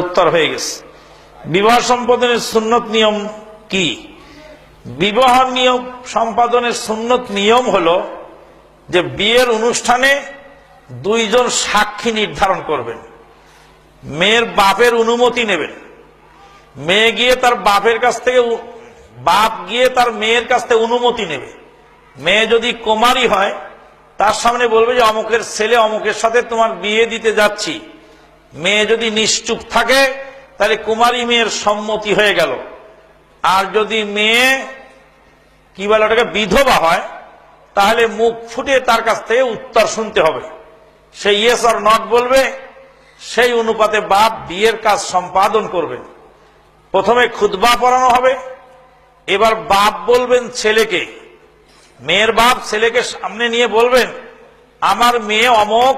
উত্তর হয়ে গেছে। বিবাহ সম্পাদনের সুন্নত নিয়ম কি? বিবাহ নিয়ম সম্পাদনের সুন্নত নিয়ম হলো যে বিয়ের অনুষ্ঠানে দুইজন সাক্ষী নির্ধারণ করবেন, মেয়ের বাপের অনুমতি নেবেন, মেয়ে গিয়ে তার বাপের কাছ থেকে, বাপ গিয়ে তার মেয়ের কাছ থেকে অনুমতি নেবে। মেয়ে যদি কুমারী হয় তার সামনে বলবে যে অমুকের ছেলে অমুকের সাথে তোমার বিয়ে দিতে যাচ্ছি। মেয়ে যদি নিশ্চুপ থাকে তাহলে কুমারী মেয়ের সম্মতি হয়ে গেল। আর যদি মেয়ে কি বলে ওটাকে বিধবা হয় তাহলে মুখ ফুটে তার কাছ থেকে উত্তর শুনতে হবে। সে ইয়েস অর নট বলবে, সেই অনুপাতে বাপ বিয়ের কাজ সম্পাদন করবেন। প্রথমে খুতবা পড়ানো হবে, এবার বাপ বলবেন ছেলেকে, মেয়ের বাপ ছেলেকে সামনে নিয়ে বলবেন আমার মেয়ে অমুক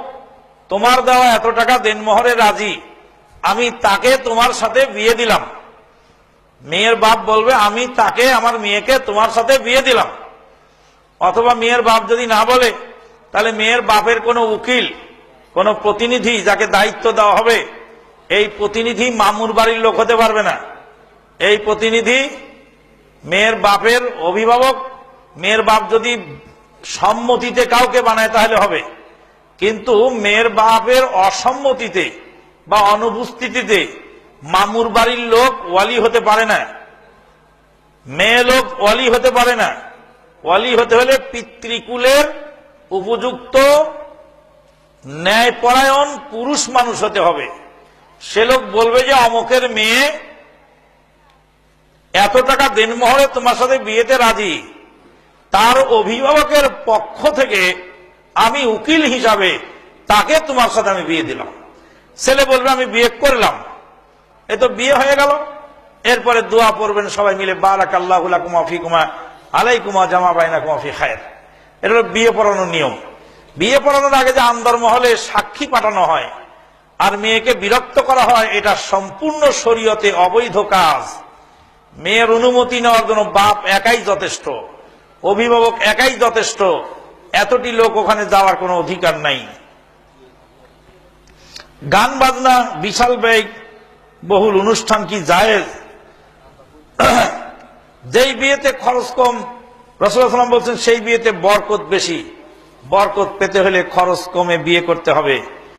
তোমার দেওয়া এত টাকা দেনমোহরে রাজি, আমি তাকে তোমার সাথে বিয়ে দিলাম। মেয়ের বাপ বলবে আমি তাকে, আমার মেয়েকে তোমার সাথে বিয়ে দিলাম। অথবা মেয়ের বাপ যদি না বলে তাহলে মেয়ের বাপের কোনো উকিল, কোনো প্রতিনিধি যাকে দায়িত্ব দেওয়া হবে, এই প্রতিনিধি মামুর বাড়ির লোক হতে পারবে না। এই প্রতিনিধি মেয়ের বাপের অভিভাবক। মেয়ের বাপ যদি সম্মতিতে কাউকে বানায় তাহলে হবে, কিন্তু মেয়ের বাপের অসম্মতিতে বা অনুপস্থিতিতে মামুর বাড়ির লোক ওয়ালি হতে পারে না, মেয়ে লোক ওয়ালি হতে পারে না। ওয়ালি হতে হলে পিতৃকুলের উপযুক্ত ন্যায়পরায়ণ পুরুষ মানুষ হতে হবে। সে লোক বলবে যে অমুকের মেয়ে এত টাকা দেনমোহরে তোমার সাথে বিয়েতে রাজি, তার অভিভাবকের পক্ষ থেকে আমি উকিল হিসাবে তাকে তোমার সাথে আমি বিয়ে দিলাম। ছেলে বলবে আমি বিয়ে করলাম, এ তো বিয়ে হয়ে গেল। এরপরে দোয়া পড়বেন সবাই মিলে, বারাকাল্লাহু লাকুমা ফিকুমা আলাইকুমা জামা বাইনাকুমা ফি খায়র। এটা হলো বিয়ে পড়ানোর নিয়ম। বিয়ে পড়ানোর আগে যে আন্দরমহলে সাক্ষী পাঠানো হয় আর মেয়েকে বিরক্ত করা হয়, এটা সম্পূর্ণ শরীয়তে অবৈধ কাজ। মেয়ের অনুমতি নেওয়ার জন্য বাপ একাই যথেষ্ট, অভিভাবক একাই যথেষ্ট, এতটি লোক ওখানে যাওয়ার কোনো অধিকার নাই। গান বাজনা, বিশাল ব্যয় বহুল অনুষ্ঠান কি জায়েজ? যেই বিয়েতে খরচ কম, রাসূলুল্লাহ সাল্লাল্লাহু আলাইহি ওয়াসাল্লাম বলছেন সেই বিয়েতে বরকত বেশি। বরকত পেতে হলে খরচ কমে বিয়ে করতে হবে।